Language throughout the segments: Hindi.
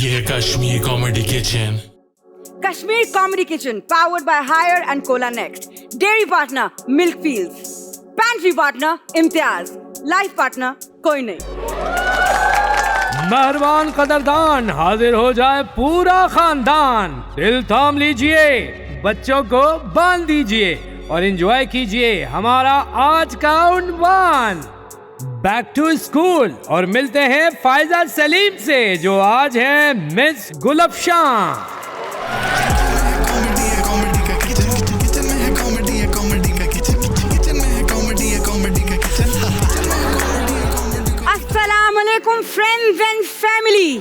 ये है Kashmir comedy kitchen. Kashmir Comedy Kitchen, powered by Hire and Cola Next. Dairy partner, Milkfields. Pantry partner, Imtiaz. Life partner, कोई नहीं। मेहरबान कदरदान, हाजिर हो जाए पूरा खानदान। दिल थाम लीजिए, बच्चों को बांध दीजिए और एंजॉय कीजिए हमारा आज का उन्वान, बैक टू स्कूल। और मिलते हैं फायजा सलीम से, जो आज है मिस गुलफशान। अस्सलामुअलैकुम friends and family.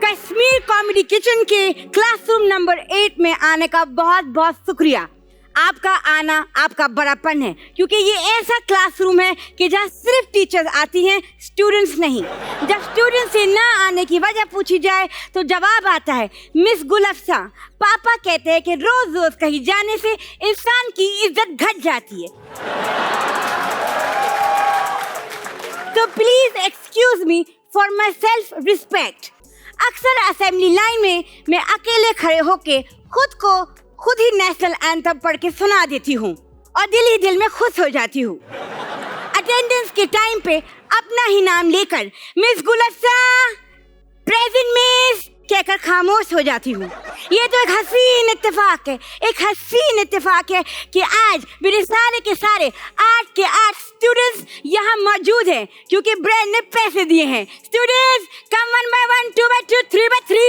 Kashmir comedy kitchen के क्लासरूम नंबर 8 में आने का बहुत बहुत शुक्रिया। आपका आना आपका बड़ापन है, क्योंकि ये ऐसा क्लासरूम है कि जहाँ सिर्फ टीचर्स आती हैं, स्टूडेंट्स नहीं। जब स्टूडेंट्स से ना आने की वजह पूछी जाए तो जवाब आता है मिस गुलफशान। पापा कहते हैं कि रोज रोज कहीं जाने से इंसान की इज्जत घट जाती है। तो please excuse me for my self respect. अक्सर असेंबली लाइन में मैं अकेले खड़े होके खुद ही नेशनल एंथम पढ़ के सुना देती हूँ और दिल ही दिल में खुश हो जाती हूँ। अटेंडेंस के टाइम पे अपना ही नाम लेकर मिस गुलफशान प्रेजेंट मिस कहकर खामोश हो जाती हूँ। ये तो एक हसीन इत्तेफाक है कि आज मेरे सारे के सारे 8 के 8 स्टूडेंट्स यहाँ मौजूद हैं, क्योंकि ब्रांड ने पैसे दिए हैं। Students come 1 by 1, 2 by 2, 3 by 3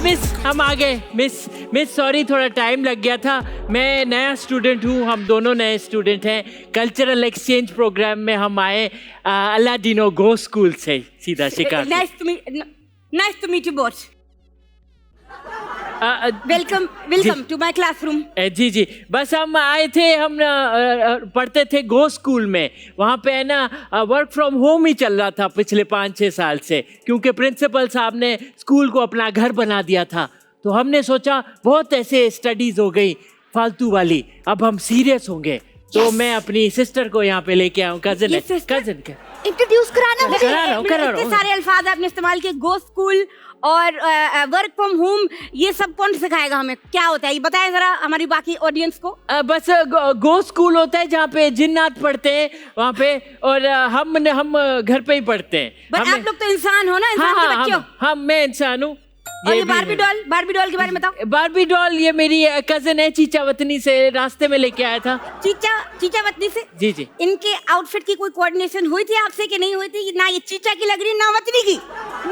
miss हम आ गए। मिस सॉरी, थोड़ा टाइम लग गया था। मैं नया स्टूडेंट हूँ, हम दोनों नए स्टूडेंट हैं। कल्चरल एक्सचेंज प्रोग्राम में हम आए अलादीनो गो स्कूल से सीधा Chicago. Nice to meet you both. Welcome to my classroom. जी, बस हम आए थे, हम पढ़ते थे गो स्कूल में। वहाँ पे है ना वर्क फ्रॉम होम ही चल रहा था पिछले 5-6 साल से, क्योंकि प्रिंसिपल साहब ने स्कूल को अपना घर बना दिया था। तो हमने सोचा बहुत ऐसे स्टडीज हो गई फालतू वाली, अब हम सीरियस होंगे। तो मैं अपनी सिस्टर को यहाँ पे लेके आया हूँ, कजन इंट्रोड्यूस कराना करा रहा हूँ। सारे अल्फाज आपने इस्तेमाल किए, गो स्कूल और वर्क फ्रॉम होम, ये सब कौन सिखाएगा हमें, क्या होता है ये बताएं जरा हमारी बाकी ऑडियंस को। बस गो स्कूल होता है जहाँ पे जिन्नात पढ़ते हैं वहाँ पे, और हम घर पे ही पढ़ते हैं। बट आप लोग तो इंसान हो ना, इंसान के बच्चे हो। मैं इंसान हूँ। और ये बारबी डॉल के बारे में बताओ। बारबी डॉल ये मेरी कजन है, चीचा वतनी से रास्ते में लेके आया था। चीचा वतनी से? जी। इनके आउटफिट की कोई कोऑर्डिनेशन हुई थी आपसे कि नहीं हुई थी? ना ये चीचा की लग रही ना वतनी की।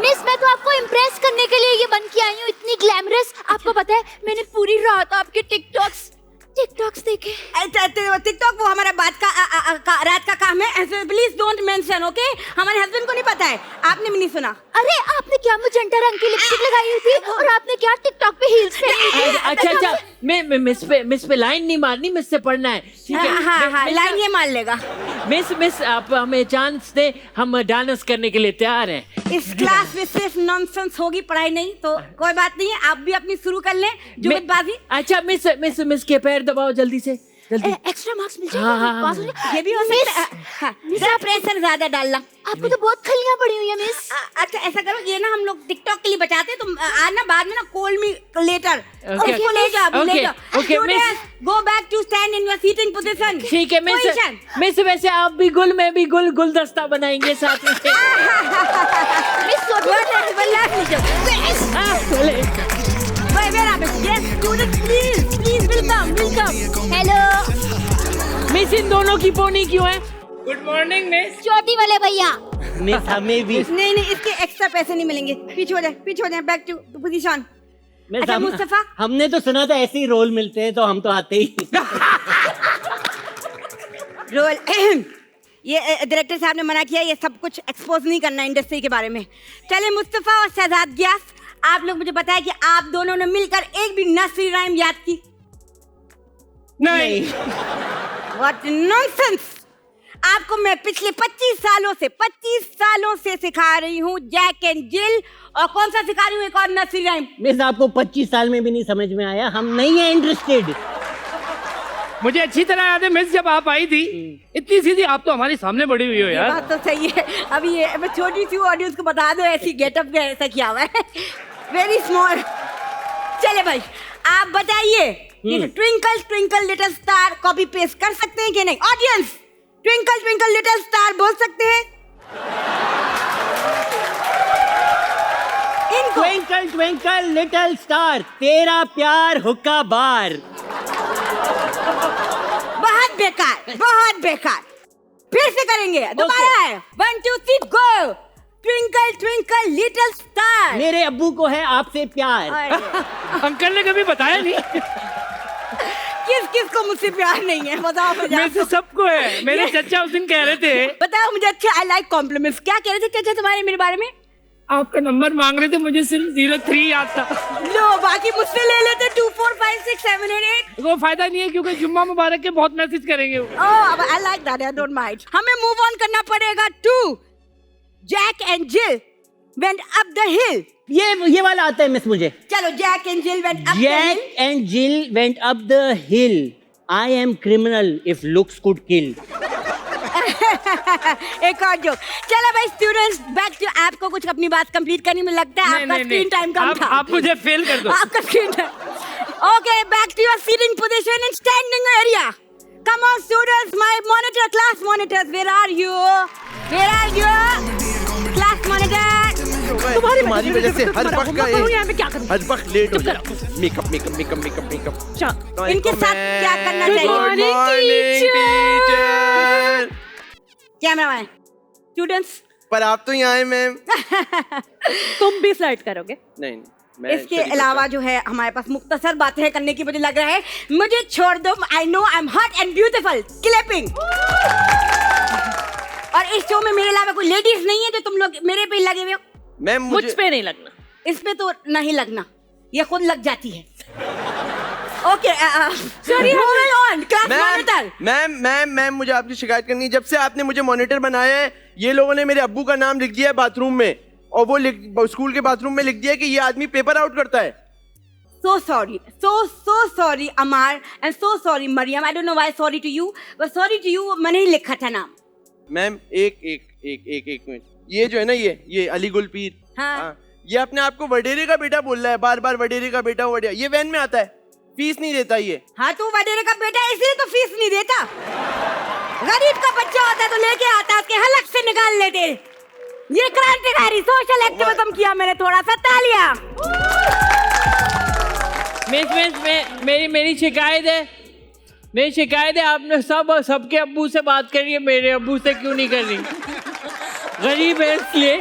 मिस, मैं तो आपको इम्प्रेस करने के लिए ये बन के आई हूँ, इतनी ग्लैमरस। आपको पता है मैंने पूरी रात आपके टिकटॉक्स देखे। टिकटॉक वो हमारा रात का काम है। ऐसे प्लीज डोंट मेंशन, ओके? हमारे हस्बैंड को नहीं पता है, आपने भी नहीं सुना। अरे आपने क्या मुजंटा रंग की लिपस्टिक लगाई हुई थी और आपने क्या टिकटॉक पे हील्स पहनी थी। अच्छा, मैं मिस पे लाइन नहीं मारनी, मिस से पढ़ना है, ठीक है? हाँ, लाइन ये मार लेगा। मिस आप हमें चांस दे, हम डांस करने के लिए तैयार हैं। इस क्लास में सिर्फ नॉनसेंस होगी, पढ़ाई नहीं, तो कोई बात नहीं है, आप भी अपनी शुरू कर लें जुगतबाजी। अच्छा मिस के पैर दबाओ जल्दी से, जल्दी। एक्स्ट्रा मार्क्स मिल जाएगा। ये भी हो सकता है। प्रेशर ज्यादा डालना। आपको तो बहुत खलियां पड़ी हुई है मिस। अच्छा ऐसा करो, ये ना हम लोग टिकटॉक के लिए बचाते हैं, तो आना बाद में ना कॉल मी लेटर। उसको ले जाओ। Go back to stand in your seating position. ठीक है मिस वैसे आप भी गुल, मैं भी गुलदस्ता बनाएंगे साथ में। Miss welcome. हेलो मिस, इन दोनों की पोनी क्यों है? Good morning miss. चोटी वाले भैया। मिस हमें भी नहीं इसके एक्स्ट्रा पैसे नहीं मिलेंगे। पीछे हो जाए, बैक टू पोजीशन। अच्छा मुस्तफा, हमने तो सुना था ऐसे ही रोल मिलते हैं, तो हम तो आते ही। रोल ये डायरेक्टर साहब ने मना किया, ये सब कुछ एक्सपोज नहीं करना इंडस्ट्री के बारे में। चले मुस्तफा और शहजाद गियास, आप लोग मुझे बताएं कि आप दोनों ने मिलकर एक भी नर्सरी राइम याद की? नहीं। What nonsense! आपको मैं पिछले 25 सालों से सिखा रही हूँ जैक एंड जिल, और कौन सा सिखा रही हूँ, एक और नर्सरी राइम। मिस आपको 25 साल में भी नहीं समझ में आया, हम नहीं है इंटरेस्टेड। मुझे अच्छी तरह याद है मिस, जब आप आई थी इतनी सीधी, आप तो हमारे सामने बड़ी हुई हो ये यार। बात तो सही है। अभी ये मैं छोटी सी ऑडियंस को बता दो, ऐसी गेटअप में ऐसा किया हुआ है, वेरी स्मॉल। चले भाई, आप बताइए twinkle twinkle little star copy paste कर सकते हैं कि नहीं? Audience, twinkle twinkle little star बोल सकते हैं? इनको ट्विंकल ट्विंकल लिटिल स्टार, तेरा प्यार हुक्का बार। बहुत बेकार, बहुत बेकार। फिर से करेंगे, दोबारा है। 1 2 3 go. Twinkle twinkle little star. मेरे अब्बू को है आपसे प्यार। अंकल ने कभी बताया नहीं। किस किस को मुझसे प्यार नहीं है बताओ मुझे। मेरे से सबको है। मेरे चचा उस दिन कह रहे थे, बताओ मुझे। अच्छा, आई लाइक कॉम्प्लीमेंट्स। क्या कह रहे थे चचा तुम्हारे मेरे बारे में? आपका नंबर मांग रहे थे, मुझे सिर्फ 03 याद था। लो, बाकी मुझसे ले लेते 2 4 5 6 7 और 8। वो फायदा नहीं है क्योंकि जुम्मा मुबारक के बहुत मैसेज करेंगे वो। Oh, I like that, I don't mind. हमें मूव ऑन करना पड़ेगा to Jack and Jill went up the hill. ये वाला आता है मिस मुझे। चलो, Jack and Jill went up the Jack hill. And Jill went up the hill, I am criminal if looks could kill. एक और जोक। चलो भाई स्टूडेंट्स, बैक टू आपको कुछ अपनी बात कंप्लीट करने में लगता है आपका स्क्रीन टाइम कम था। आप मुझे फेल कर दो। आपका screen time. Okay, back to your seating position in standing area. Come on students, my monitor, class monitors, where are you? Where are you? Class monitor. तुम्हारी वजह से हर वक्त का यहाँ पे क्या करूँ? हर वक्त लेट हो जाता है। Makeup makeup makeup makeup makeup. इनके साथ क्या करना चाहिए? Good morning teacher. Cameraman, students, पर आप तो यहाँ आए मैम। तुम भी स्लाइड करोगे? नहीं, मैं इसके अलावा जो है हमारे पास मुख्तसर बातें करने की मुझे लग रहा है। मुझे छोड़ दो, I know I am hot and beautiful. Clapping. और इस शो में मेरे अलावा कोई लेडीज नहीं है जो तुम लोग मेरे पे लगे हुए हो। मैम मुझ पे नहीं लगना। इस पे तो नहीं लगना, ये खुद लग जाती है। Okay, sorry, moving on. Class monitor. Ma'am मुझे आपकी शिकायत करनी है। जब से आपने मुझे मॉनिटर बनाया है, ये लोगों ने मेरे अब्बू का नाम लिख दिया है बाथरूम में, और वो स्कूल के बाथरूम में लिख दिया है कि ये आदमी पेपर आउट करता है। So sorry, so sorry Amar and so sorry Mariam. I don't know why sorry to you, but sorry to you मैंने ही लिखा था नाम। मैम एक मिनट, ये जो है ना, ये अली गुलपीर, हाँ। ये अपने आप को वडेरे का बेटा बोल रहा है, बार बार वडेरे का बेटा वडेरा। ये वैन में आता है, फीस नहीं देता ये। हाँ, तू वडेरे का बेटा है, इसलिए तो फीस नहीं देता। गरीब का बच्चा होता है तो लेके आता है, उसके हलक से निकाल लेते। ये क्रांतिकारी सोशल एक्टिविज्म किया मैंने, थोड़ा सा तालियां। मिस मेरी शिकायत है आपने सबके अब्बू से बात करी है, मेरे अब्बू से क्यों नहीं कर रही? गरीब है इसलिए।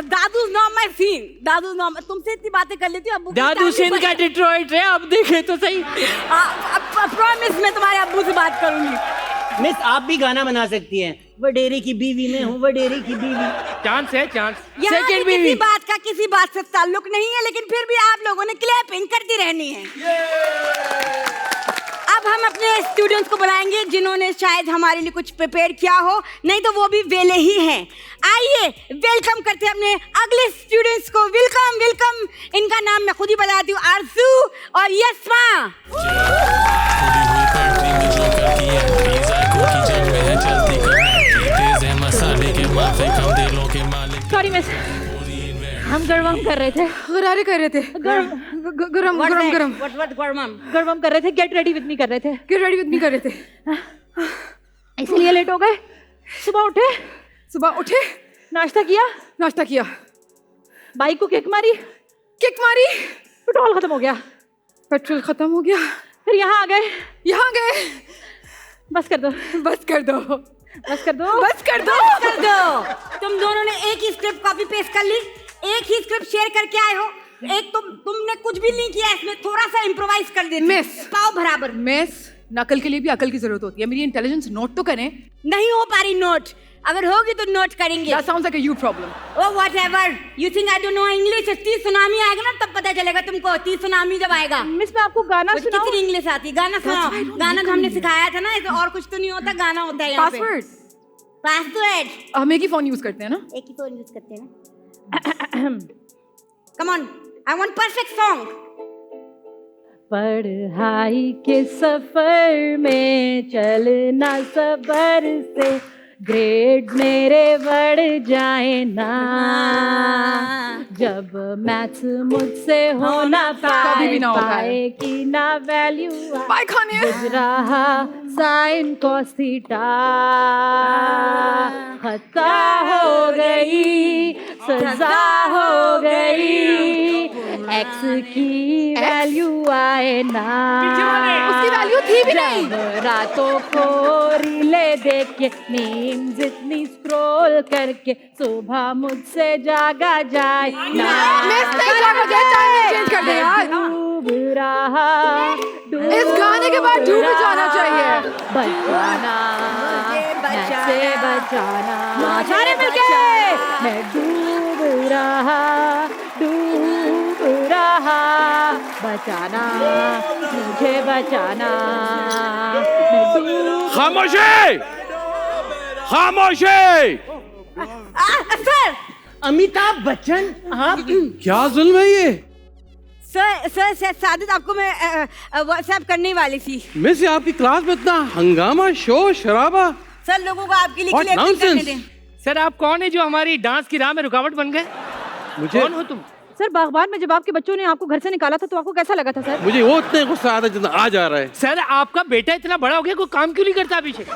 दादू नॉट माय सीन, दादू नॉट। तुमसे इतनी बातें कर लेती हूँ, अब्बू दादू सिंह का डिट्रॉइट है, अब देखे तो सही। प्रॉमिस मैं तुम्हारे अब्बू से बात करूंगी। मिस आप भी गाना बना सकती हैं। वडेरे की बीवी में हूँ, वडेरे की बीवी। चांस है, चांस। यहाँ Second पे बीवी। किसी बात से ताल्लुक नहीं है, लेकिन फिर भी आप लोगों ने क्लैपिंग करती रहनी है। अब हम अपने स्टूडेंट्स को बुलाएंगे जिन्होंने शायद हमारे लिए कुछ प्रिपेयर किया हो, नहीं तो वो भी वेले ही हैं। आइए वेलकम करते हैं अपने अगले स्टूडेंट्स को। वेलकम। इनका नाम मैं खुद ही बताती हूँ, आरजू और यस्मा। खुदी हुई पैंट्री में जो करती है एंट्रीज, आंखों की जंग में है चलती कमेंट्री, तेज है मसाले के माथे, कम दिलों के मालिक। सॉरी मिस, हम गरम कर रहे थे। गरारे कर रहे थे। गरम गरम कर रहे थे। गेट रेडी विद मी कर रहे थे। गेट रेडी विद मी कर रहे थे, इसलिए लेट हो गए। सुबह उठे, नाश्ता किया, बाइक को किक मारी, पेट्रोल खत्म हो गया, फिर यहाँ आ गए। बस कर दो। तुम दोनों ने एक ही स्क्रिप्ट कॉपी पेस्ट कर ली, एक ही स्क्रिप्ट शेयर करके आए हो। एक तुमने कुछ भी नहीं किया, इसमें थोड़ा सा इम्प्रोवाइज कर देते। मिस, पाव बराबर। मिस, नकल के लिए भी अकल की जरूरत होती है। मेरी इंटेलिजेंस नोट तो करें। नहीं हो पा रही नोट, अगर होगी तो नोट करेंगे। That sounds like a you problem. Oh whatever, you think I don't know English? 30 tsunami आएगा ना तब पता चलेगा तुमको। 30 सुनामी जब आएगा। मिस मैं आपको गाना सुनाऊं? कितनी इंग्लिश आती है? गाना सुनाओ। गाना तो हमने सिखाया था ना, इसे और कुछ तो नहीं होता, गाना होता है यहाँ पे। पासवर्ड। हम एक ही फोन यूज करते हैं ना। एक ही फोन यूज करते हैं ना। Come on, I want perfect song. पढ़ाई के सफर में चलना सबर से ग्रेड मेरे बढ़ जाए ना, जब मैथ्स मुझसे हो ना पाए कि ना वैल्यू बुझ रहा साइन कॉस थीटा, खता हो गई सजा हो गई, एक्स की वैल्यू आए ना, उसकी वैल्यू थी भी नहीं। रातों को रीले देख के नींद जितनी स्क्रॉल करके सुबह मुझसे जागा जाए ना, चेंज कर दे यार। डूब रहा इस गाने के बाद डूब जाना चाहिए। बचाना मुझसे बचाना, सारे मिलके मैं डूब रहा बचाना मुझे बचाना, खामोशी खामोशी। सर अमिताभ बच्चन आप क्या जुल्म है ये? सर सादित आपको मैं व्हाट्सएप करने वाली थी। मिस ये आपकी क्लास में इतना हंगामा शोर शराबा। सर लोगों को आपके लिए What एक्टिंग करने nonsense! दें। सर आप कौन है जो हमारी डांस की राह में रुकावट बन गए? मुझे कौन हो तुम? सर बागबान में जब आपके बच्चों ने आपको घर से निकाला था तो आपको कैसा लगा था सर? मुझे वो इतने गुस्सा आता है जितना आज आ रहा है। सर आपका बेटा इतना बड़ा हो गया, कोई काम क्यों नहीं करता अभिषेक?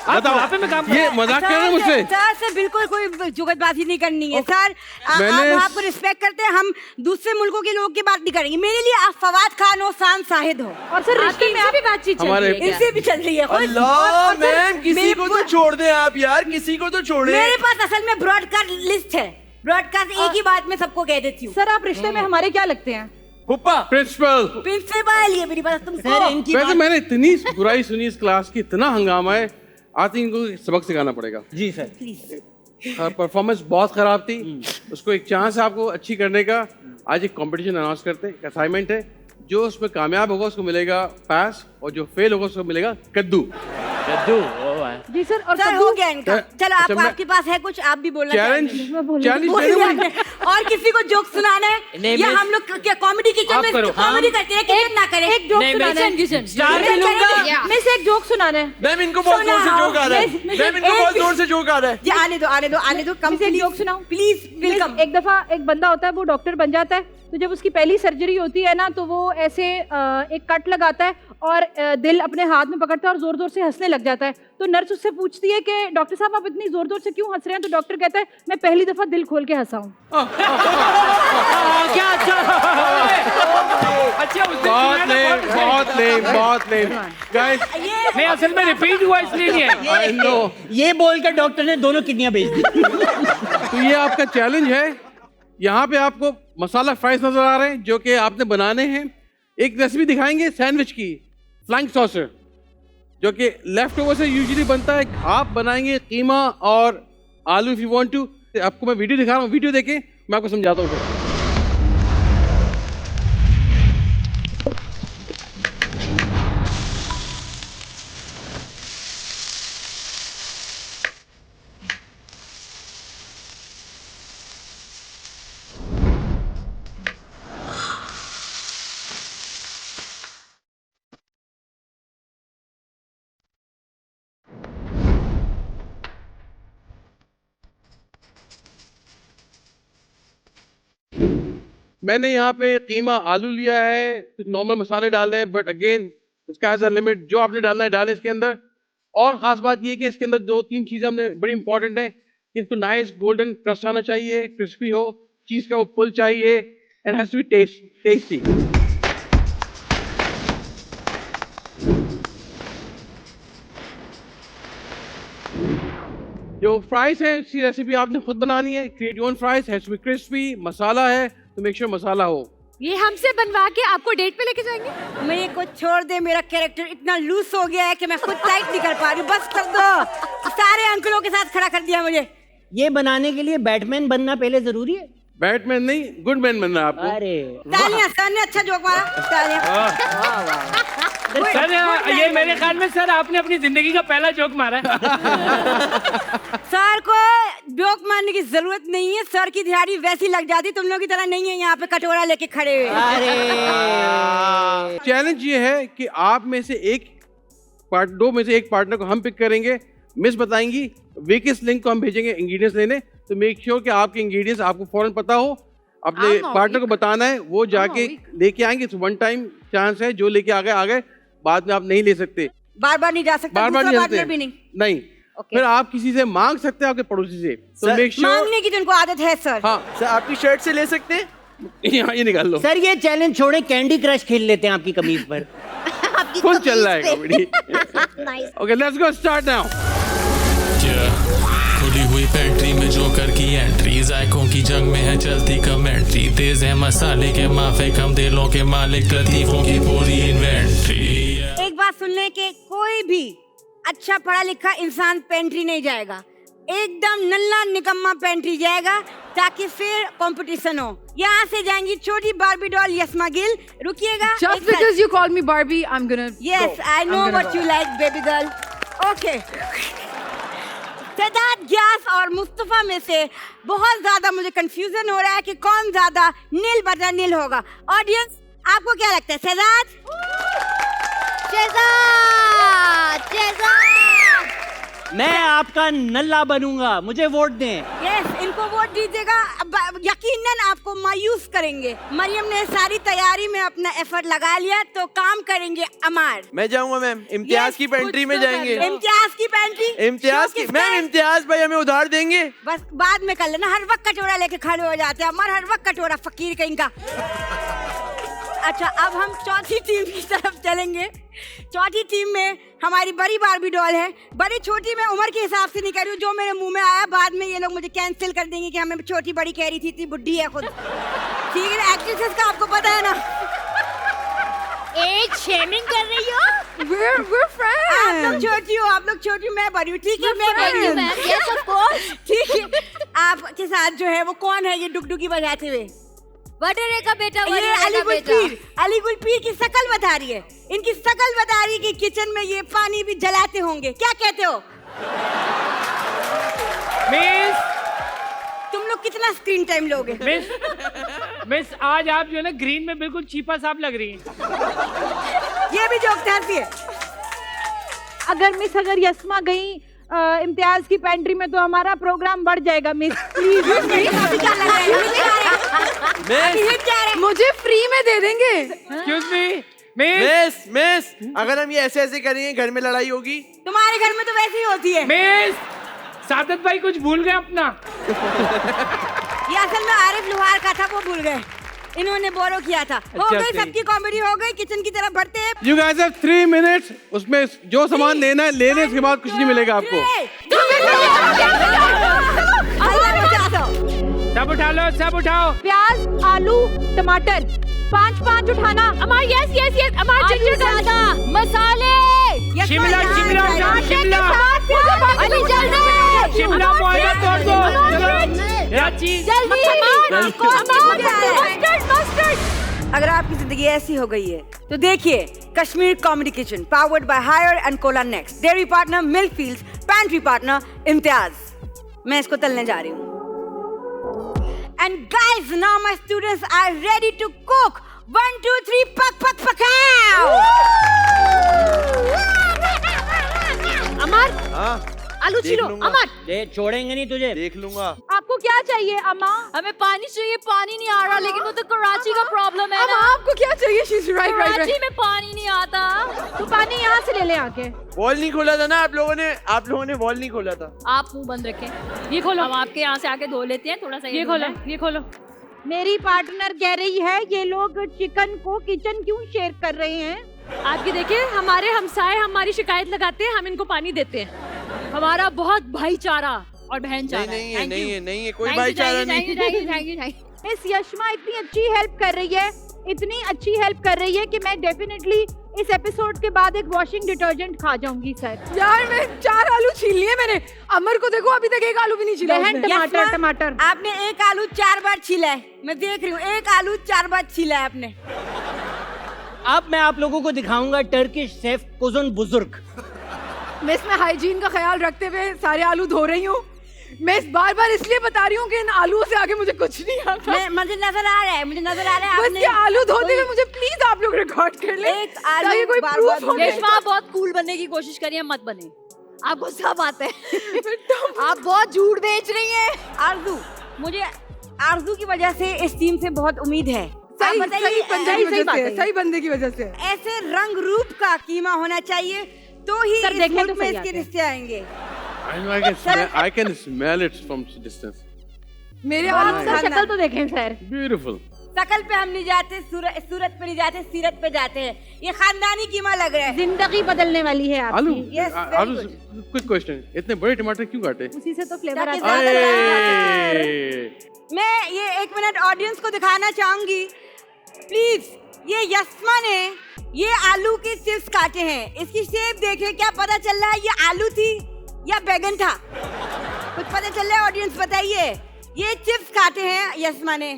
आप बुढ़ापे में काम ये मजाक कर रहे हैं मुझसे? सर बिल्कुल कोई जुगतबाजी नहीं करनी है सर। मैंने- हम आपको रिस्पेक्ट करते हैं, हम दूसरे मुल्कों के लोगों की बात नहीं करेंगे। मेरे लिए आप फवाद खान हो, शान शाहिद हो, और सर रिश्ते में भी बातचीत चल हमारे- रही है क्या? इनसे भी चल रही है। अल्लाह मैम, किसी को तो छोड़ दें आप यार, किसी को तो छोड़े। मेरे पास असल में ब्रॉडकास्ट लिस्ट है, ब्रॉडकास्ट एक ही बात में सबको कह देती हूँ। सर आप रिश्ते में हमारे क्या लगते हैं? पुप्पा प्रिंसिपल। प्रिंसिपल ये मेरी बात तुमको। सर इनकी वैसे बात मैंने इतनी बुराई सुनी इस क्लास की, इतना हंगामा है, आई थिंक इनको सबक सिखाना पड़ेगा। जी सर परफॉर्मेंस बहुत खराब थी, उसको एक चांस है आपको अच्छी करने का। आज एक कंपटीशन अनाउंस करते हैं, एक असाइनमेंट है, जो उसमें कामयाब होगा उसको मिलेगा पास, और जो फेल होगा उसको मिलेगा कद्दू। जी सर। और सर हो गया इनका। चलो अच्छा, मैं- आपके पास है कुछ, आप भी बोलना चैलेंज चाहेंगे? चैलेंज बोलिए। और किसी को जोक सुनाना है नहीं, या मैं- हम लोग क्या कॉमेडी किचन आप में करो। कॉमेडी करते हैं, किचन ना करें? एक जोक नहीं, सुनाना है। स्टार भी लूंगा। मैं से एक जोक सुनाना है। मैम इनको बहुत जोर से जोक आ रहा है, मैम इनको बहुत जोर से जोक आ रहा है। जी आने दो कम से एक जोक सुनाओ प्लीज। वेलकम। एक दफा एक बंदा होता है, वो डॉक्टर बन जाता है, तो जब उसकी पहली सर्जरी होती है ना, तो वो ऐसे एक कट लगाता है और दिल अपने हाथ में पकड़ता है और जोर जोर से हंसने लग जाता है। तो नर्स उससे पूछती है कि डॉक्टर साहब आप इतनी जोर जोर से क्यों हंस रहे हैं? तो डॉक्टर कहता है मैं पहली दफा दिल खोल के हंसा हूँ। क्या अच्छा बहुत लेम गाइस। नहीं असल में रिपीट हुआ इसलिए नहीं है। I know. ये बोलकर डॉक्टर ने दोनों किडनियां बेच दी। तो ये आपका चैलेंज है। यहाँ पे आपको मसाला फ्राइज नजर आ रहे हैं जो कि आपने बनाने हैं। एक रेसिपी दिखाएंगे सैंडविच की, फ्लाइंग सॉसर, जो कि लेफ्ट ओवर से यूजुअली बनता है। आप बनाएंगे कीमा और आलू इफ यू वांट टू। आपको मैं वीडियो दिखा रहा हूँ, वीडियो देखें, मैं आपको समझाता हूँ फिर। मैंने यहाँ पे कीमा आलू लिया है, कुछ नॉर्मल मसाले डाले हैं, बट अगेन इसका हैज अ लिमिट। जो आपने डालना है डालें इसके अंदर। और खास बात ये है कि इसके अंदर दो तीन चीजें हमने बड़ी इंपॉर्टेंट है कि इसको नाइस गोल्डन क्रस्ट आना चाहिए, क्रिस्पी हो, चीज का वो पुल चाहिए, and has to be tasty. जो फ्राइज है इसकी रेसिपी आपने खुद बनानी है। Create your own fries, has to be crispy. Masala है तो मेक श्योर मसाला हो। ये हमसे बनवा के आपको डेट पे लेके जाएंगे? मेरे को छोड़ दे, मेरा कैरेक्टर इतना लूज हो गया है कि मैं खुद टाइट नहीं कर पा रही हूँ। बस कर दो। सारे अंकलों के साथ खड़ा कर दिया मुझे। ये बनाने के लिए बैटमैन बनना पहले जरूरी है? बैटमैन नहीं, गुड मैन बनना है आपको। अरे तालियां, सर ने अच्छा जोक मारा। तालियां। सर ये मेरे ख्याल में सर आपने अपनी जिंदगी का पहला जोक मारा है। सर को जोक मारने की जरूरत नहीं है, सर की दिहाड़ी वैसी लग जाती, तुम लोगों की तरह नहीं है यहाँ पे कटोरा लेके खड़े हुए। अरे चैलेंज ये है कि आप में से दो में से एक पार्टनर को हम पिक करेंगे, मिस बताएंगी, वीकेस्ट लिंक को हम भेजेंगे इंग्रेडिएंट्स लेने, तो मेक श्योर कि आपके इंग्रेडिएंट्स आपको फौरन पता हो, अपने पार्टनर को बताना है, वो जाके लेके आएंगे। वन टाइम चांस है, जो लेके आ गए, बाद में आप नहीं ले सकते, बार बार नहीं जा सकते, बार नहीं जा सकते भी नहीं। फिर आप किसी से मांग सकते हैं, आपके पड़ोसी से, तो मेक श्योर। मांगने की तुमको आदत है सर। हाँ सर आपकी शर्ट से ले सकते हैं? यहाँ ये निकाल लो सर, ये चैलेंज छोड़े, कैंडी क्रश खेल लेते हैं आपकी कमीज पर। फुल चल रहा है comedy. Okay let's go, start now. खुली हुई पेंट्री में जोकर की एंट्री, जायकों की जंग में है चलती कमेंट्री, तेज है मसाले के माफे कम दिलों के मालिक, लतीफों की पूरी इन्वेंट्री। एक बात सुन ले कि कोई भी अच्छा पढ़ा लिखा इंसान पेंट्री नहीं जाएगा, एकदम नल्ला निकम्मा पेंट्री जाएगा, ताकि फिर कंपटीशन हो। यहाँ से जाएंगी छोटी बार्बी डॉल यस्मा गिल। रुकिएगा, Just because you call me Barbie, I'm gonna Yes, go. I know I'm gonna what go. you like, baby girl. Okay. Sadat gas और मुस्तफा में से बहुत ज्यादा मुझे कंफ्यूजन हो रहा है कि कौन ज्यादा नील बटा नील होगा। ऑडियंस, आपको क्या लगता है? सदात? मैं आपका नल्ला बनूंगा, मुझे वोट दें। यस, इनको वोट दीजिएगा। यकीनन आपको मायूस करेंगे। मरियम ने सारी तैयारी में अपना एफर्ट लगा लिया, तो काम करेंगे अमार। मैं जाऊंगा मैम, इम्तियाज की पेंट्री में जाएंगे। इम्तियाज की पेंट्री? इम्तियाज की मैम, इम्तियाज भाई हमें उधार देंगे? बस बाद में कर लेना, हर वक्त कटोरा लेके खड़े हो जाते हैं अमर, हर वक्त कटोरा, फकीर कहीं का। अच्छा, अब हम चौथी टीम की तरफ चलेंगे। चौथी टीम में हमारी बड़ी बार्बी डॉल है। बड़ी छोटी मैं उम्र के हिसाब से नहीं कह रही हूँ, जो मेरे मुंह में आया, बाद में ये लोग मुझे कैंसिल कर देंगे कि हमें छोटी बड़ी कह रही थी, इतनी बुड्ढी है खुद। ठीक है, एक्ट्रेसेस का आपको पता है ना। एक शेमिंग कर रही हो? We're friends. आप लोग छोटी हो, आप लोग छोटी, मैं बड़ी हूँ। ठीक है, मैं बड़ी हूँ। Yes, of course. ठीक है, आपके साथ जो है वो कौन है ये डुगडुगी बजाते हुए? वडरे का बेटा, ये वडरे का अलीगुल बेटा। पीर, अलीगुल पीर की शकल बता रही है। इनकी शकल बता रही है कि किचन में ये पानी भी जलाते होंगे। क्या कहते हो? मिस तुम लोग कितना स्क्रीन टाइम लोगे? मिस आज आप जो है ना ग्रीन में बिल्कुल चीपा साफ लग रही हैं। ये भी जोक हंसी है। अगर यस्मा गई इम्तियाज की पेंट्री में तो हमारा प्रोग्राम बढ़ जाएगा। Miss please. मुझे फ्री में दे देंगे। एक्सक्यूज मी मिस अगर हम ये ऐसे करेंगे घर में लड़ाई होगी। तुम्हारे घर में तो वैसे ही होती है। मिस सादत भाई कुछ भूल गए अपना। ये असल में आरिफ लुहार का था, वो भूल गए, इन्होंने बोरो किया था। हो गई, सबकी कॉमेडी हो गई। किचन की तरफ बढ़ते हैं। You guys have 3 minutes, उसमें जो सामान लेना है लेने, इसके बाद कुछ नहीं मिलेगा आपको। सब उठा लो, सब उठाओ। प्याज, आलू, टमाटर 5 उठाना। अमार यस अमार जिंजर ज्यादा मसाले, शिमला उठाओ, शिमला अली जल्दी, शिमला मोहरा तोड़ दो। चलो राची जल्दी मस्टर्ड। अगर आपकी जिंदगी ऐसी हो गई है तो देखिए Kashmir comedy kitchen, powered by Haier and cola next, dairy partner milk fields, pantry partner Imtiaz. मैं इसको तलने जा रही हूँ। And guys, now my students are ready to cook. 1, 2, 3, पक पकाओ। अमर हाँ आलू छीलो। अमर ये छोड़ेंगे नहीं तुझे। देख लूंगा। आपको क्या चाहिए अम्मा? हमें पानी चाहिए, पानी नहीं आ रहा, लेकिन वो तो कराची का प्रॉब्लम है ना। आपको क्या चाहिए? She's right. कराची में पानी नहीं आता। तो पानी यहाँ से ले ले आके। वॉल नहीं खोला था ना आप लोगों ने वॉल नहीं खोला था। आप मुंह बंद रखें। ये खोलो, हम आपके यहाँ से आके धो लेते हैं थोड़ा सा। ये खोलो। मेरी पार्टनर कह रही है ये लोग चिकन को किचन क्यों शेयर कर रहे हैं? आपकी देखिए, हमारे हमसाए हमारी शिकायत लगाते हैं, हम इनको पानी देते हैं। हमारा बहुत भाईचारा और बहनचारा। नहीं है कोई भाईचारा नहीं। Thank you. मिस यशमा इतनी अच्छी हेल्प कर रही है, इतनी अच्छी हेल्प कर रही है कि मैं डेफिनेटली इस एपिसोड के बाद एक वॉशिंग डिटर्जेंट खा जाऊंगी सर। यार मैं 4 आलू छील लिए मैंने। अमर को देखो, अभी तक एक आलू भी नहीं छीला बहन, उसने। टमाटर आपने एक आलू 4 बार छीला है, मैं देख रही हूँ। एक आलू 4 बार छीला है आपने। अब मैं आप लोगों को दिखाऊंगा टर्किश शेफ कुजुन बुजुर्ग। मिस मैं हाइजीन का ख्याल रखते हुए सारे आलू धो रही हूँ। मैं इस बार इसलिए बता रही हूँ कि इन आलूओं से आगे मुझे कुछ नहीं आता। मुझे नजर आ रहा है, मुझे नजर आ रहा है। बस ये आलू धोते हुए मुझे प्लीज आप लोग रिकॉर्ड कर ले, एक आलू कोई बार प्रूफ बार हो। रेशमा आप बहुत कूल बनने की कोशिश करिए, मत बने, आपको सब आता है। आप बहुत झूठ बेच रही हैं। आरजू, मुझे आरजू की वजह से इस टीम से बहुत उम्मीद है। सही आप बताइए, सही बंदे की वजह से ऐसे रंग रूप का कीमा होना चाहिए तो ही सर, इस देखने मुल्क तो में सही इसके आते हैं। रिश्ते आएंगे। I can smell it from distance. मेरे आपका शक्ल तो देखें सर। Beautiful. शकल पे हम नहीं जाते, सूरत पे नहीं जाते, सीरत पे जाते हैं। ये खानदानी कीमा लग रहा है। जिंदगी बदलने वाली है आलू, आपकी। Yes, very आलू, good. quick question. इतने बड़े टमाटर क्यों काटे? उसी से तो फ्लेवर ताकि आता है। ज्यादा अरे! मैं ये 1 मिनट ऑडियंस को दिखाना चाहूंगी प्लीज। ये यस्मा ने ये आलू के चिप्स काटे हैं, इसकी शेप देखे, क्या पता चल रहा है ये आलू थी या बैगन था? कुछ पता चल रहा है ऑडियंस, बताइए। ये चिप्स काटे हैं यस्मा ने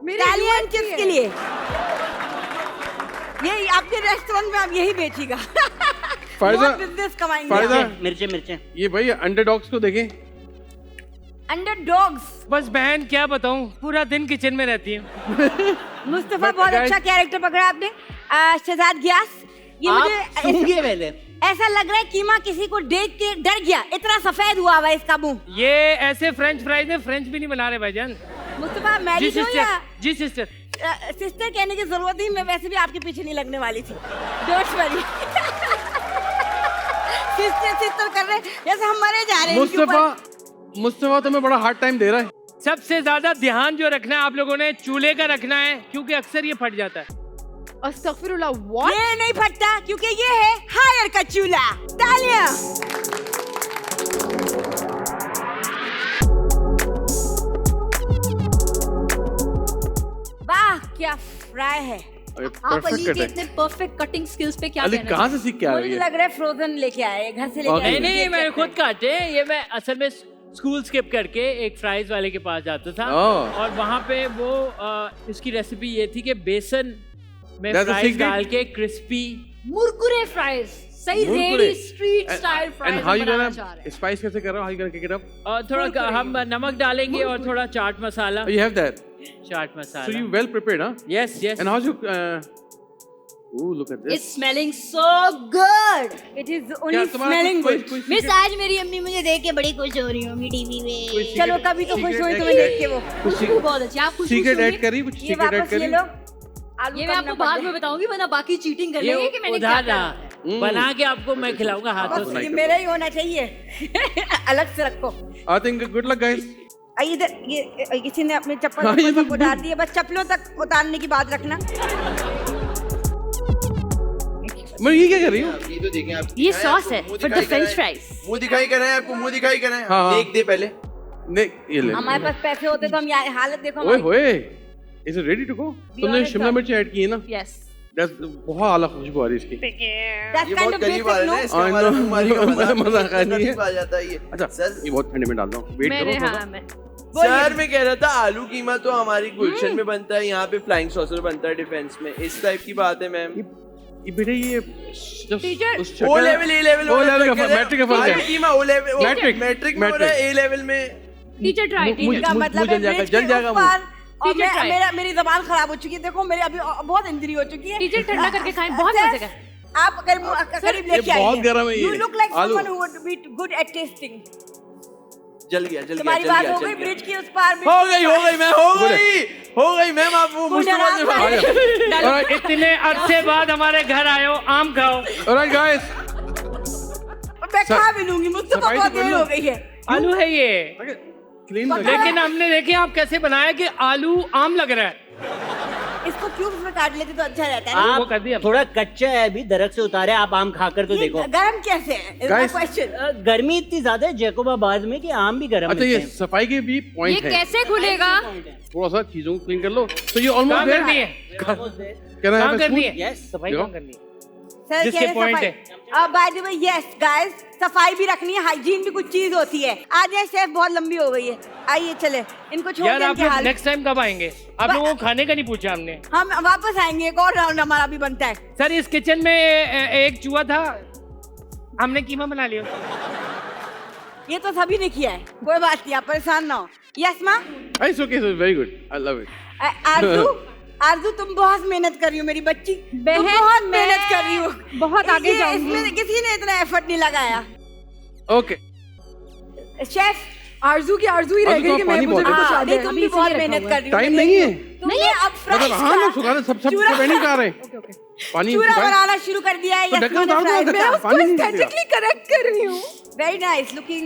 इटालियन चिप्स के लिए। ये आपके रेस्टोरेंट में आप यही बेचिएगा। फायदा बिजनेस कमाएंगे। फायदा मिर्चे ये भाई अंडरडॉग्स को देखें। अंडरडॉग्स। बस बहन क्या बताऊं, पूरा दिन किचन में रहती है। मुस्तफा बहुत अच्छा कैरेक्टर पकड़ा आपने। शहजाद गियास, ये मुझे पहले ऐसा लग रहा है कीमा किसी को देख के डर गया, इतना सफेद हुआ हुआ है इसका मुंह। ये ऐसे फ्रेंच फ्राइज में फ्रेंच भी नहीं बना रहे भाईजान। मुस्तफा जी मैरिज हो सिस्टर, या जी सिस्टर। सिस्टर कहने की जरूरत नहीं, मैं वैसे भी आपके पीछे नहीं लगने वाली थी। Don't worry. सिस्टर कर रहे हैं जैसे हम मरे जा रहे हैं। मुस्तफा तुम्हें बड़ा हार्ड टाइम दे रहा है। सबसे ज्यादा ध्यान जो रखना है आप लोगों ने चूल्हे का रखना है, क्योंकि अक्सर ये फट जाता है। अस्तगफिरुल्लाह, व्हाट? ये नहीं फटता क्योंकि ये है हायर का चूल्हा। तालियां। वाह क्या फ्राई है। आप अली के इतने परफेक्ट कटिंग स्किल्स पे क्या अली कहना कहाँ से सीख के आ रही मुझे है? लग रहा है फ्रोजन लेके आए, घर से लेके Okay. आए। नहीं, मैंने खुद काटे। ये मैं असल में स्कूल स्किप करके एक फ्राइज वाले के पास जाता था और वहाँ पे वो इसकी रेसिपी ये थी कि बेसन में That's a फ्राइज secret? डाल के क्रिस्पी मुरकुरे फ्राइज, सही ready street style fries And how you बनाना चाह रहे gonna spice कैसे कर रहे हो? How you gonna kick it up? और थोड़ा हम नमक डालेंगे और थोड़ा chaat masala. Oh, you have that. Chaat So masala. you well prepared, huh? Yes, yes. And how's your? Ooh, look at हैं। this. It's smelling so good. It is क्या only तुम्हारा smelling कोई- good। कोई मिस secret- आज मेरी अम्मी मुझे देख के बड़ी खुश हो रही होंगी टीवी में। चलो कभी तो खुश हुई तुम्हें देख के वो। खुशबू बहुत अच्छी, आप खुश Secret होंगी? add करी कुछ? ये Secret add वापस ये करी? लो। आलू ये मैं आपको बाद में बताऊंगी, वरना बाकी चीटिंग कर लेंगे कि मैंने क्या उधार करा। ना बना के आपको मैं खिलाऊंगा हाथों बस से। ये मेरा ही होना चाहिए। अलग से रखो। I think good luck, guys. इधर ये किसी ने अपने चप्पल हाँ, ये ऊपर तो- उतार दिए, बस चप्पलों तक उतारने की बात रखना। मैं ये क्या कर रही हूँ? ये तो देखें आप। ये सॉस है मुंह for the दिखाई French कराएं। fries। मुंह दिखाई कराएं आपको, मुंह दिखाई कराएं। हाँ। देख दे पहले। नहीं ये ले। हमारे पास पैसे होते तो हम यहाँ हालत देखो ओए हमारी। होए, is it ready to go? तुमने honest, शिमला sir. मिर्च ऐड की है ना? Yes। That's बहुत आला खुशबू आ रही है इसकी। That's ये kind बहुत of करीब basic, आ रहा no? है इसका हमारा बीमारी का मजाक नहीं है। करीब आ जाता है ये। अच्छा सर ये बहुत ठंडे में डाल दो। वेट करो मेरे थोड़ा। हाँ मैं सर मैं कह रहा था आलू कीमा तो हमारी गुलशन में बनता है, यहाँ पे फ्लाइंग सॉसर बनता है डिफेंस में। इस टाइप की बात है मैम। ये बेटे ये जब Teacher, उस O level A level O level का मैट्रिक का फर्क है। आलू कीमा ओ लेवल मैट्रिक, मैट्रिक में हो रहा है, ए लेवल में। टीचर ट्राई मुझे- इसका मतलब मुझे है जल जाएगा, ब्रिज जल के जाएगा ऊपर। और Teacher try. मेरी जबान खराब हो चुकी है, देखो मेरे अभी बहुत इंजरी हो चुकी है। टीचर ठंडा करके खाएं, बहुत सर, मजे का। आप अगर करीब लेके ये बहुत आइए। गर्म है ये। You look like आलू। someone who would be good at tasting। जल गया तुम्हारी बात हो गई जल ब्रिज की उस पार। हो गई मैम, हो गई मैम। आप वो मुश्किल से आ जाओ। और इतने अरसे बाद हमारे घर आयो, आम खाओ। Alright guys, मैं खा भी लूंगी, मुझसे सफाई तो बहुत कर देर लो। हो गई है। आलू है ये, clean लग लेकिन हमने देखे आप कैसे बनाया कि आलू आम लग रहा है। इसको क्यूब्स में काट लेते तो अच्छा रहता है। वो कर दिया। आप थोड़ा कच्चा है अभी, दरख्त से उतारे, आप आम खाकर तो ये देखो। गरम कैसे है? Guys, question. गर्मी इतनी ज्यादा है जैकोबाबाद में कि आम भी गर्म अच्छा ये मिलते हैं। सफाई के भी ये पॉइंट है। कैसे खुलेगा? थोड़ा सा चीजों को क्लीन कर लो। तो ये काम ऑलमोस्ट करनी है, क्या ना काम करनी है। Yes, सफाई देखो। काम करनी है। सर जिसके कह रहे point सफाई। अब by the way yes guys, सफाई भी रखनी है, हाइजीन भी कुछ चीज होती है। आज ये शेफ बहुत लंबी हो गई है। आइए चले, इनको छोड़ यार के आप इनके लोग हाल। नेक्स्ट टाइम कब आएंगे? आप लोगों को खाने का नहीं पूछा हमने। हम वापस आएंगे, एक और राउंड हमारा भी बनता है। सर इस किचन में एक चूहा था, हमने कीमा बना लिया। ये तो सभी ने किया है, कोई बात नहीं, आप परेशान ना हो। यस माँ। It's okay, it's very good. I love it. आरजू तुम बहुत मेहनत कर रही हो मेरी बच्ची, तुम बहुत मेहनत कर रही हो, बहुत आगे जाऊंगी। इसमें किसी ने इतना एफर्ट नहीं लगाया। Okay. शेफ, आरजू की आरजू ही रह गई कि मैं मुझे भी कुछ आता है। तुम भी बहुत मेहनत कर रही हो। टाइम नहीं है। तुमने अब फ्राइज हाँ ना सुखाना सब नहीं खा रहे। पानी चूरा बनाना शुरू कर दिया है। ढक्कन उतार दो, मैं उसको पानी नहीं दिया। करेक्ट कर रही हूँ। Very nice, looking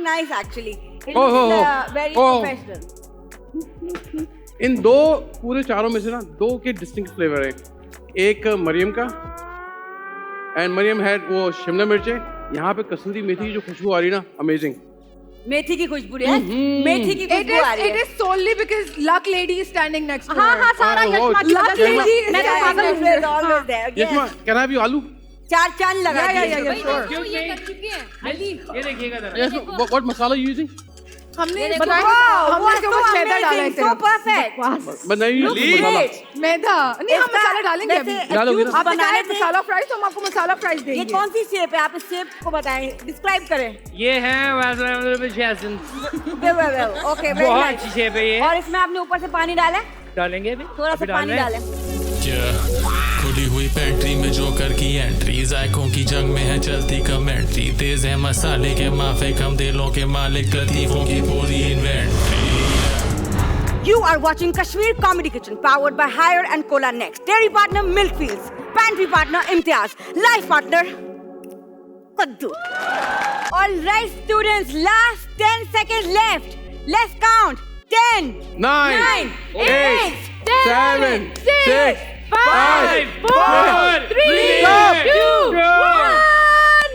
nice actually. It Oh, looks oh, very oh. professional. इन दो पूरे चारों में से ना दो के डिस्टिंक्ट फ्लेवर है। एक मरियम का, एंड मरियम हैड वो शिमला मिर्च है, यहाँ पे कसूरी मेथी की जो खुशबू आ रही है ना, अमेजिंग। मेथी की खुशबू है, मेथी की खुशबू आ रही है। It is solely because luck lady is standing next to her. हाँ सारा यशमा की Luck वजह से lady is मैं तो पागल standing हूँ। next to her. Always there. Yes माँ, कैन आई हैव आलू? चार चांद लगा दिए। ये देखिएगा जरा। Yes, what masala you using? हमने बताया हमने जो बस मैदा डाला है so perfect. बनाइए मसाला। मैदा नहीं, हम मसाला डालेंगे अभी। डालोगे ना? आप बनाए मसाला फ्राई तो हम आपको मसाला फ्राइज ये देंगे। कौन सी शेप है, आप इस शेप को बताएं, डिस्क्राइब करें। ये है ओके, बहुत अच्छी शेप है ये। और इसमें आपने ऊपर से पानी डाला है, डालेंगे अभी, थोड़ा सा अभी पानी डाल रहे हैं। डालें। खुली हुई पेंट्री में जोकर की एंट्री, जायकों की जंग में है चलती कमेंट्री, तेज है मसाले के माफिक हम दिलों के मालिक, लतीफों की पूरी inventory. You are watching Kashmir Comedy Kitchen, powered by Hire and Cola Next. Dairy partner Milkfields, pantry partner Imtiaz, life partner Kaddu. All right, students, last 10 seconds left. Let's count. 10, 9, 8, 7, 6, 5, 4, 3, 2, 1.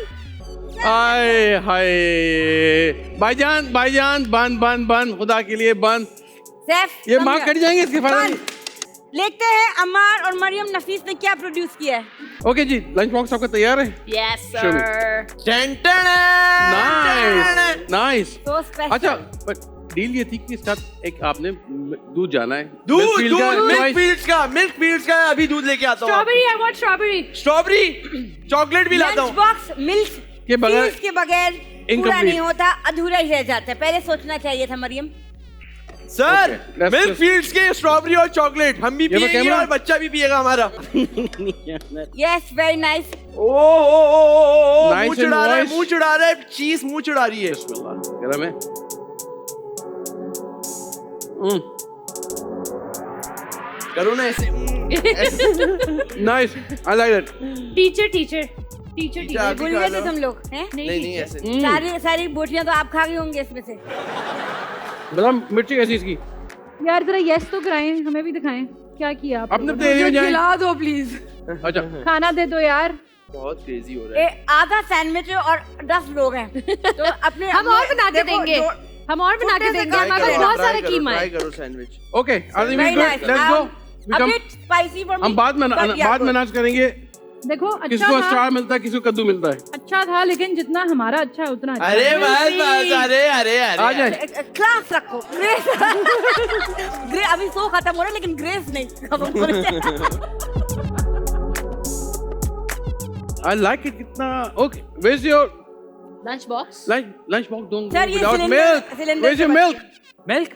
आए हाय, भाईजान बंद, खुदा के लिए बंद। सेफ, ये माँ कट जाएंगे इसके फायदा। देखते हैं अम्मार और मरियम नफीस ने क्या प्रोड्यूस किया है। ओके जी, लंच बॉक्स आपका तैयार है? Yes, Show me. sir. Nice. So special. अच्छा, बट डील ये थी कि इसका एक आपने दूध जाना है। मिल्क का अभी दूध लेके आता हूँ। Strawberry, I want strawberry. Strawberry, chocolate भी लाता लंच हूँ। बॉक्स मिल्क के बगैर के बगैर पूरा incomplete. नहीं होता, अधूरा ही रह जाता है। पहले सोचना चाहिए था Maryam. Sir, Okay, let's milk just- fields के स्ट्रॉबेरी और चॉकलेट हम भी ये वो पिएंगे कैमरा? और बच्चा भी पिएगा हमारा। Yes, very nice. Nice मुंह and चढ़ा रहा है, moist. मुंह चढ़ा रहा है, चीज मुंह चढ़ा रही है। गरम है। करो ना ऐसे। Nice, I like it. Teacher आप भी भूल खा गए लो। थे तुम लोग हैं? नहीं ऐसे। सारी बोटियां तो आप खा गए होंगे इसमें से। बदाम मिर्ची कैसी इसकी? यार जरा यस तो कराएं, हमें भी दिखाएं क्या किया आप अपने अपने एरिया में जाएं। खिला दो प्लीज। अच्छा, खाना दे दो यार। बहुत क्रेजी हो रहा है। आधा सैंडविच और 10 लोग हैं, तो अपने हम और बना के देंगे, हम और बना के देंगे, हमारे पास बहुत सारा कीमा है। ट्राई करो sandwich. Okay, Very nice. Let's go. A bit spicy for me. हम बाद में but yeah, good. अनाउंस करेंगे देखो अच्छा किसको था, स्टार मिलता है, किसको कद्दू मिलता है। अच्छा था, लेकिन जितना हमारा अच्छा है उतना अच्छा अरे है। बस अरे आ जाए। क्लास रखो, ग्रेस। अभी शो खत्म हो रहा है लेकिन ग्रेस नहीं खत्म हो रही है। आई लाइक इट कितना। Okay, where is your Lunch box. lunch box? Don't Sir, go ये without cylinder- milk. cylinder Where's से your बच milk? Milk?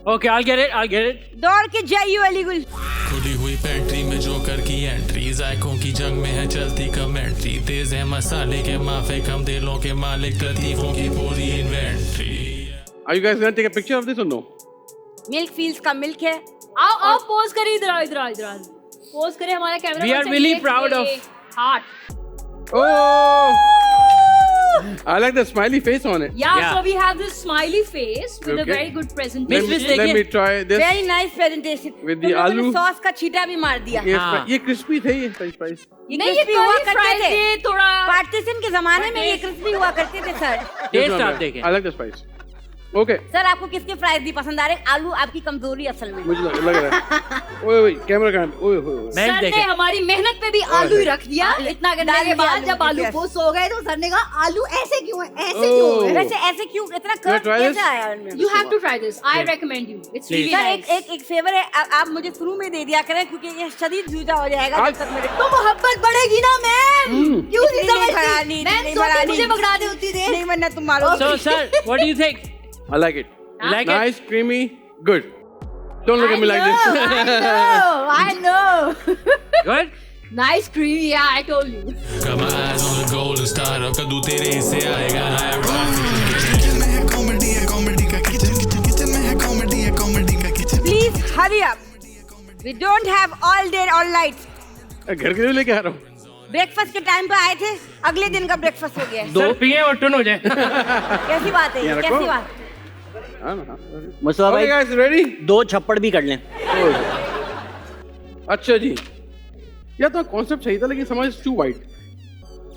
Okay, I'll get it. दौड़ के जाइयो अलीगुल। खुली हुई पेंट्री में जोकर की एंट्री, जायकों की जंग में है चलती कमेंट्री, तेज है मसाले के माफिक हम दिलों के मालिक, लतीफों की पूरी inventory. Are you guys gonna take a picture of this or no? Milk feels का मिल्क है। आओ पोज करिए, इधर आओ पोज करिए हमारा camera. We are really proud of- heart. Oh! I like the smiley face on it. Yeah, Yeah. so we have this smiley face with a Okay. very good presentation. Let me try this. Very nice presentation. With the aloo. Sauce का छींटा भी मार दिया। हाँ। ये crispy थे ये French fries. ये नहीं, ये crispy हुआ curly करते fries थे। ये थोड़ा पार्टीशन के जमाने में ये क्रिस्पी हुआ करते थे सर। This टेस्ट one, आप yeah. देखें। I like the spice. Okay. Sir आपको किसके फ्राइज भी पसंद आ रहे हैं? आलू आपकी कमजोरी असल में। मुझे लग रहा है। ओए कैमरा कहाँ? ओए ओए। मिल्क सर ने देखें। हमारी मेहनत पे भी आलू ही रख दिया। इतना करने डाल के दिया बाद आलू जब की आलू प्याज। को सो गए तो सर ने कहा आलू ऐसे क्यों है, ऐसे Oh. क्यों है। वैसे ऐसे क्यों इतना Can I कर्व try कैसे this? आया इनमें? You have to try this. I recommend you. It's really sir nice. एक फेवर है, आप मुझे शुरू में दे दिया करें क्योंकि ये शदीद जूझा हो जाएगा जब तक मेरे। तो मोहब्बत बढ़ेगी ना मैम। क्यों नहीं इसलिए नहीं समझती? बनानी, मैं नहीं सोती बनानी। मुझे पकड़ा दे उतनी देर। नहीं बनना तुम मारो। So sir, what do you think? I like it. Like it? Nice, creamy, good. Don't look at me like this. I know. Good? Nice cream, yeah, I told you. Got my eyes on the golden star, अब कद्दू तेरे हिस्से आएगा higher Please hurry up. We don't have all day all night. घर के लिए लेके आ रहा हूँ। ब्रेकफास्ट के टाइम पे आए थे, अगले दिन का ब्रेकफास्ट हो गया है। सर पिए और टुन हो जाए। कैसी बात है ये? यहाँ कैसी रखो। बात? मुस्तफा Okay भाई guys, ready? 2 छप्पड़ भी कर लें। अच्छा जी। या तो कॉन्सेप्ट सही था लेकिन समझ टू वाइट।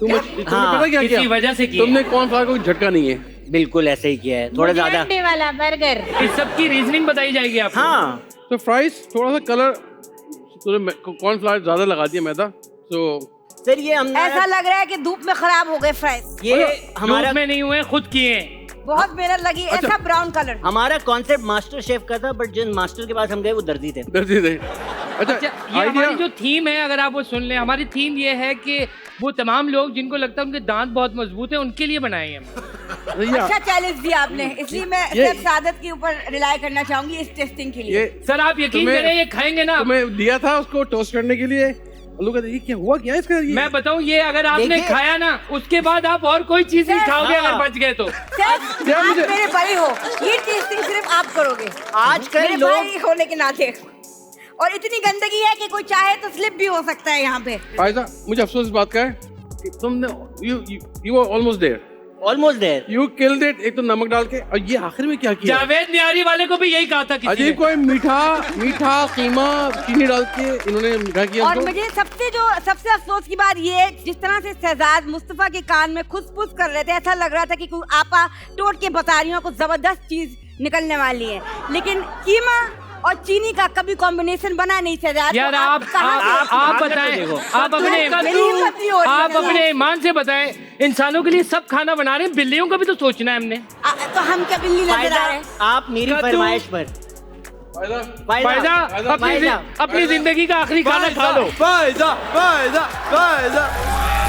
तुमने पता क्या इसी किया? वजह से किया। तुमने कॉर्नफ्लावर को झटका नहीं है। बिल्कुल ऐसे ही किया है, थोड़ा ज्यादा। अंडे वाला बर्गर। इस सब की रीजनिंग बताई जाएगी आपको। हाँ तो फ्राइज थोड़ा सा कलर, तूने कॉर्नफ्लावर ज्यादा लगा दिया मैदा, तो सर ये हमने ऐसा लग रहा है कि धूप में खराब हो गए फ्राइज। ये हमारा हमारा में नहीं हुए, खुद किए। बहुत मेहनत लगी। ऐसा ब्राउन कलर। हमारा कॉन्सेप्ट मास्टर शेफ का था, बट जिन मास्टर के पास हम गए वो दर्जी थे। दर्जी थे। अच्छा, ये आइडिया हमारी जो थीम है, अगर आप वो सुन लें, हमारी थीम ये है कि वो तमाम लोग जिनको लगता है उनके दांत बहुत मजबूत है, उनके लिए बनाए हैं हम। अच्छा चैलेंज दिया आपने, इसलिए मैं सिर्फ सादत के ऊपर रिलाई करना चाहूंगी इस टेस्टिंग के लिए। ये सर आप यकीन करें, ये खाएंगे ना। तुम्हें दिया था उसको टोस्ट करने के लिए, लोग कहते ये क्या हुआ, क्या इसका ये? मैं बताऊं, ये अगर आपने देखिए- खाया ना, उसके बाद आप और कोई चीज नहीं खाओगे अगर बच गए तो। सिर्फ जब आप मुझे- मेरे बड़े हो, ये टेस्टिंग सिर्फ आप करोगे। आजकल मेरे लोग भाई होने के नाते। और इतनी गंदगी है कि कोई चाहे तो स्लिप भी हो सकता है यहाँ पे। फायदा, मुझे अफसोस इस बात का है कि तुमने you were almost there, almost there. You killed it. एक तो नमक डाल के, और ये आखिर में क्या किया? जावेद न्यारी वाले को भी यही कहा था किसी ने। अजीब कोई मीठा कीमा चीनी डाल के इन्होंने मीठा किया और उसको। मुझे सबसे अफसोस की बात ये है, जिस तरह से शहजाद मुस्तफा के कान में खुसफुस कर रहे थे, ऐसा लग रहा था कि कोई आपा टोट के बता रही हो, कुछ जबरदस्त चीज निकलने वाली है। लेकिन कीमा और चीनी का कभी कॉम्बिनेशन बना नहीं शहजाद। यार तो आप बताएं, आप अपने मेरी हिम्मत नहीं हो रही आप है। अपने ईमान से बताएं, इंसानों के लिए सब खाना बना रहे हैं, बिल्लियों का भी तो सोचना है हमने। तो हम क्या बिल्ली नजर आ रहे हैं? आप मेरी कद्दू। फरमाइश पर फायदा अपनी जिंदगी का आखिरी खाना खा लो।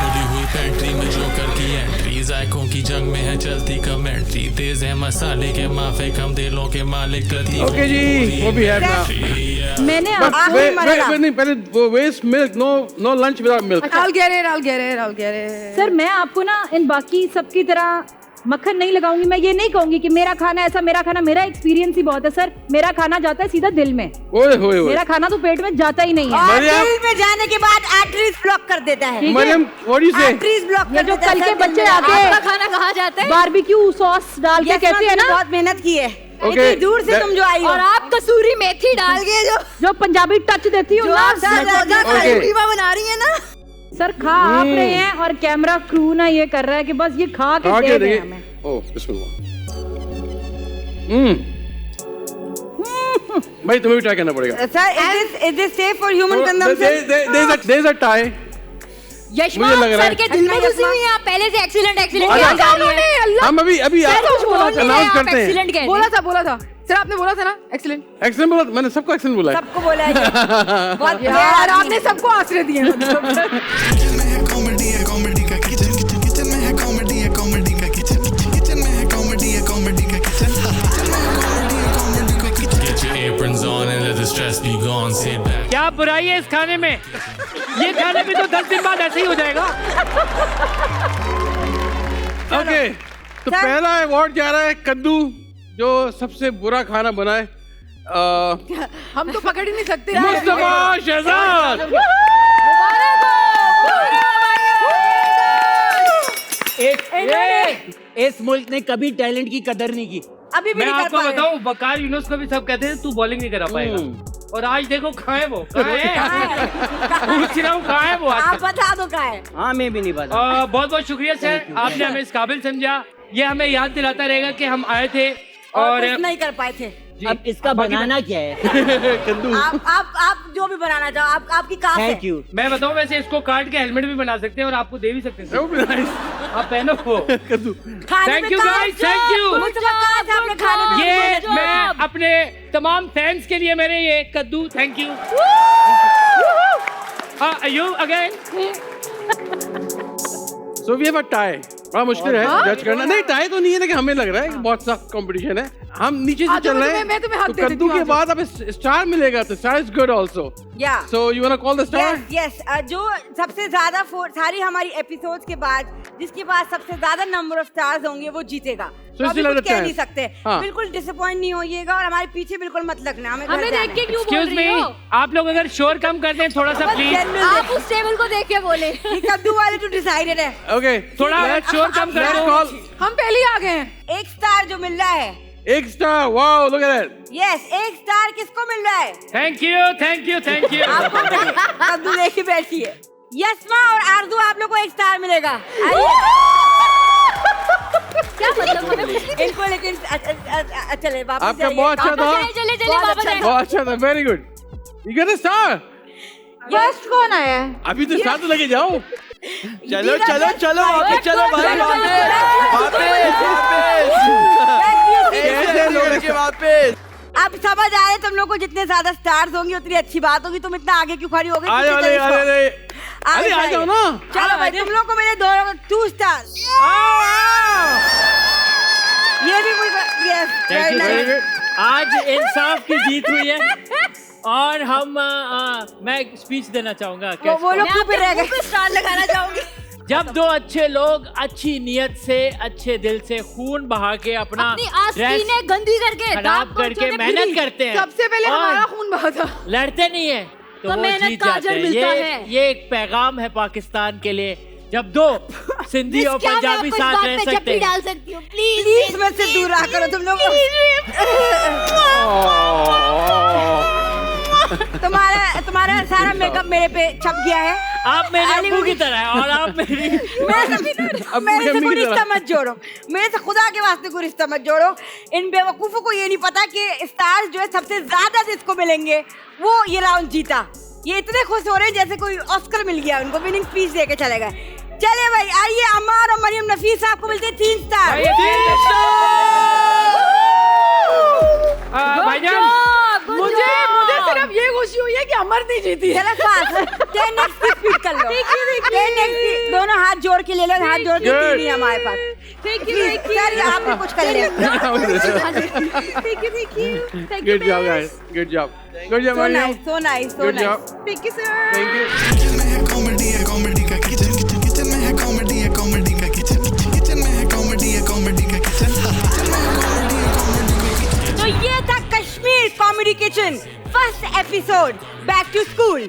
खुली हुई पेंट्री में जोकर की एंट्री, जायकों की जंग में है चलती कमेंट्री, तेज है मसाले के माफिक हम दिलों के मालिक, लतीफों ओके की जी, पूरी वो भी है अपना। इन्वेंट्री। मैंने But आखिरी मरहला। नहीं, पहले वो waste milk, no lunch without milk. I'll get it. Sir मैं आपको ना इन बाकी सबकी तरह मक्खन नहीं लगाऊंगी। मैं ये नहीं कहूंगी कि मेरा खाना ऐसा, मेरा खाना, मेरा एक्सपीरियंस ही बहुत है सर। मेरा खाना जाता है सीधा दिल में। ओए होए होए। मेरा खाना तो पेट में जाता ही नहीं है। और मरियम- दिल में जाने के बाद आर्टरीज ब्लॉक कर देता है। ठीक है। मरियम, व्हाट यू से? आर्टरीज ब्लॉक ये कर जो देता है कल के सर, दिल बच्चे में आके आपका खाना कहाँ जाता है? बारबेक्यू सॉस डाल के Yes, कहते हैं तुमने ना, बहुत मेहनत की है। Okay, इतनी दूर से that- तुम जो आई हो। और आप कसूरी मेथी डाल के जो पंजाबी टच देती हूँ जो ना आप सरगोजा Okay. खाली कीमा बना रही है ना। सर खा आप रहे हैं और कैमरा क्रू ना ये कर रहा है कि बस ये खा के आके दे दें देखिए। हमें। ओह बिस्मिल्लाह। भाई तुम्हें भी ट्राई करना पड़ेगा। Sir is this safe for human consumption? There's a tie. Yashma मुझे लग रहा सर है। के दिल में घुसी हुई है। आप पहले से एक्सीलेंट अच्छा। क्या जा रही है? हम अभी अनाउंस करते हैं। एक्सीलेंट कहते बोला था सर, आपने बोला था ना एक्सीलेंट। एक्सेंट बोला, मैंने सबको एक्सेंट बोला है। सबको बोला है ये। बहुत यार आपने सबको आश्रय दिए। Get your aprons on and let the stress be gone, sit back. क्या बुराई है इस खाने में? ये खाने में तो 10 दिन बाद ऐसे ही हो जाएगा। ओके, तो सर- पहला अवार्ड जा रहा है कद्दू, जो सबसे बुरा खाना बनाए। हम तो पकड़ ही नहीं सकते। मुस्तफा शहजाद। इस मुल्क ने कभी टैलेंट की कदर नहीं की। अभी भी मैं नहीं कर आपको पा रहे। बताऊं, बकार यूनुस को भी सब कहते हैं तू बॉलिंग नहीं करा पाएगा, और आज देखो कहाँ है वो, कहाँ है? पूछ रहा हूँ कहाँ है वो आज आप तक। बता दो क्या है। हाँ मैं भी नहीं पता। बहुत बहुत शुक्रिया सर, आपने हमें इस काबिल समझा। ये हमें याद दिलाता रहेगा कि हम आए थे और और कुछ नहीं कर पाए थे। अब इसका बाकी बनाना क्या है? कद्दू। आप जो भी बनाना चाहो, आपकी कास्ट है। Thank you. मैं बताऊं, वैसे इसको काट के हेलमेट भी बना सकते हैं और आपको दे भी सकते हैं। वो भी nice। आप पहनो वो। कद्दू। खाने Thank में you कास्ट guys, है। thank you। मुस्तफा कास्ट है आपने खाने में। ये good job। मैं अपने तमाम फैंस के लिए मेरे ये कद्दू, thank you. You again. So So we have a tie. बड़ा मुश्किल है जज करना। नहीं टाई तो नहीं है, लेकिन हमें लग रहा है कि बहुत सख्त कंपटीशन है। हम नीचे से चल रहे हैं। मैं तुम्हें हाथ तो दे देती कद्दू हूँ, के आ जाओ। बाद अब स्टार मिलेगा, तो star is good also. Yeah. So you wanna call the star? Yes, जो सबसे ज्यादा सारी हमारी एपिसोड्स के बाद जिसके पास सबसे ज्यादा नंबर ऑफ स्टार्स होंगे वो जीतेगा। तो अभी still कुछ have a कह chance. नहीं सकते। हाँ. बिल्कुल डिसअपॉइंट नहीं होइएगा और हमारे पीछे बिल्कुल मत लगना। हमें घर हमें जाना देख के है। क्यों बोल एक्सक्यूज रही मी, हो? आप लोग अगर शोर कम कर दें थोड़ा सा बस प्लीज। genuine आप उस टेबल को देख के बोले। ये कद्दू वाले तो डिसाइडेड है। Okay. थोड़ा Let's- शोर कम कर let's दो। call हम पहले ही आ गए हैं। एक स्टार जो मिल रहा है। एक star. Wow, look at that. Yes, एक स्टार किसको मिल रहा है? Thank you thank you thank you. आपको मिले। कद्दू लेके बैठी है। यस्मा और आरजू आप लोग को एक स्टार मिलेगा। आइए। क्या मतलब हमें कुछ नहीं इनको लेकिन चले वापस आपका जाइए। बहुत अच्छा था। चले चले बहुत वापस अच्छा आए। बहुत अच्छा था। Very good. You get a star. First कौन आया है? अभी तो स्टार तो लेके जाओ। चलो चलो चलो वापस चलो भाई, वापस ऐसे लोग के वापस। अब समझ आए तुम लोग को जितने ज्यादा स्टार्स होंगी उतनी अच्छी बात होगी। तुम इतना आगे क्यों खड़ी हो गई? अरे पीछे अरे चले अरे जाओ। अरे अरे आ जाओ ना। चलो भाई, तुम लोग को मेरे 2 स्टार। ये भी कोई yes, Thank you, very sir. nice। आज इंसाफ की जीत हुई है और हम मैं स्पीच देना चाहूंगा। वो लोग मैं चुप ही आपके रह मुंह गए। पे स्टार लगाना चाहूंगी। जब दो अच्छे लोग अच्छी नीयत से अच्छे दिल से खून बहा के अपना अपनी ड्रेस आस्तीनें गंदी करके खराब दाग करके परचों से मेहनत भरी। करते हैं सबसे पहले और हमारा खून बहा था। लड़ते नहीं है तो तो वो मेहनत जीत का जाते अजर हैं। मिलता है। ये एक पैगाम है पाकिस्तान के लिए। जब दो सिंधी और क्या मैं पंजाबी आपको इस साथ बात रह पे सकते चप्पी हैं। डाल सकती हूँ प्लीज प्लीज मैं से दूर रहा करो तुम लोग। तुम्हारा सारा मेकअप मेरे पे छप गया है। आप मेरे अब्बू की तरह है और आप मेरी मेरे से कोई रिश्ता मत जोड़ो। मेरे से खुदा के वास्ते कोई रिश्ता मत जोड़ो। इन बेवकूफों को ये नहीं पता कि स्टार्स जो है सबसे ज्यादा जिसको मिलेंगे वो ये राउंड जीता। ये इतने खुश हो रहे हैं जैसे कोई ऑस्कर मिल गया उनको, विनिंग स्पीच देके चले गए। चले भाई आइए, अम्मार और मरियम नफीस साहब को मिलते हैं 3 स्टार। भाईजान मुझे सिर्फ ये खुशी हुई है कि अमर नहीं जीती है। चलो फास्ट 10x की स्पीड कर लो। 10x की दोनों हाथ जोड़ के ले लो। हाथ जोड़ के नहीं है हमारे पास। थैंक यू सर आप भी कुछ कर ले। Good job guys. Good job. Good job So Mariam. nice, so nice, so Good nice. job. Thank you sir। Thank you. Kitchen में है कॉमेडी का किचन, किचन में है कॉमेडी का किचन, किचन में है कॉमेडी का किचन, किचन में है कॉमेडी का किचन। तो ये था Kashmir comedy kitchen first episode back to school.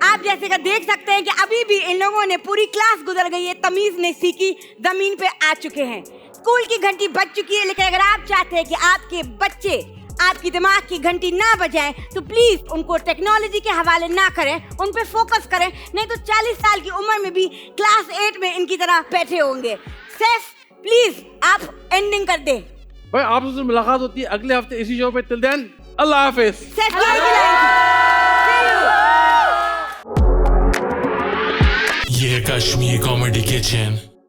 आप जैसे का देख सकते हैं कि अभी भी इन लोगों ने पूरी क्लास गुजर गई है, तमीज नहीं सीखी, जमीन पे आ चुके हैं। स्कूल की घंटी बज चुकी है, लेकिन अगर आप चाहते हैं कि आपके बच्चे आपकी दिमाग की घंटी ना बजाएं तो प्लीज उनको टेक्नोलॉजी के हवाले ना करें, उन पे फोकस करें। नहीं तो 40 साल की उम्र में भी क्लास 8 में इनकी तरह बैठे होंगे। सैफ प्लीज आप एंडिंग कर दे। भाई आपसे मुलाकात होती है अगले हफ्ते इसी शो पे। टिल देन अल्लाह हाफिज। सैफ की लाइन थी। ये कश्मीर कॉमेडी किचन